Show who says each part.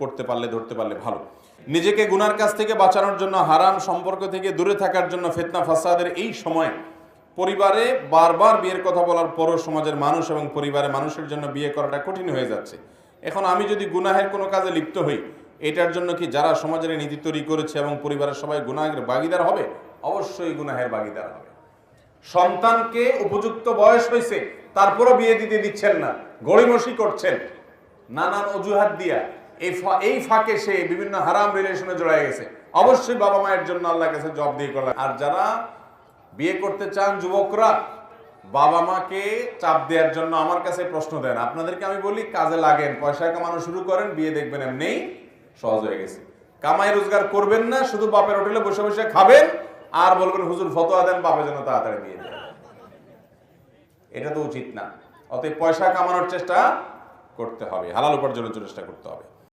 Speaker 1: করতে পারলে, ধরতে পারলে ভালো। নিজেকে গুনার কাছ থেকে বাঁচানোর জন্য, হারাম সম্পর্ক থেকে দূরে থাকার জন্য ফিতনা ফাসাদের এই সময় পরিবারে বারবার বিয়ের কথা বলার পরও সমাজের মানুষ এবং পরিবারের মানুষের জন্য বিয়ে করাটা কঠিন হয়ে যাচ্ছে। এখন আমি যদি গুনাহের কোনো কাজে লিপ্ত হই, এটার জন্য কি যারা সমাজের নীতি তৈরি করেছে এবং পরিবারের সবাই গুনাহের ভাগীদার হবে? অবশ্যই গুনাহের ভাগীদার হবে। সন্তানকে উপযুক্ত বয়স হয়েছে, তারপরও বিয়ে দিতে দিচ্ছেন না, গড়িমসি করছেন নানান অজুহাত দিয়া। এই ফাঁকে সে বিভিন্ন হারাম রিলেশনে জড়ায় গেছে। অবশ্যই বাবা মায়ের জন্য আল্লাহর কাছে জবাবদিহি করা। আর যারা বিয়ে করতে চান যুবকরা, বাবা মাকে চাপ দেওয়ার জন্য আমার কাছে প্রশ্ন দেন। আপনাদেরকে আমি বলি, কাজে লাগেন, পয়সা কামানো শুরু করেন, বিয়ে দেখবেন এমনিই সহজ হয়ে গেছে। কামাই রোজগার করবেন না, শুধু বাপের হোটেলে বসে বসে খাবেন আর বলবেন হুজুর ফতোয়া দেন, বাপের জন্য তাড়াতাড়ি বিয়ে দেন। এটা তো উচিত না। অতএব পয়সা কামানোর চেষ্টা করতে হবে, হালাল উপার্জনের চেষ্টা করতে হবে।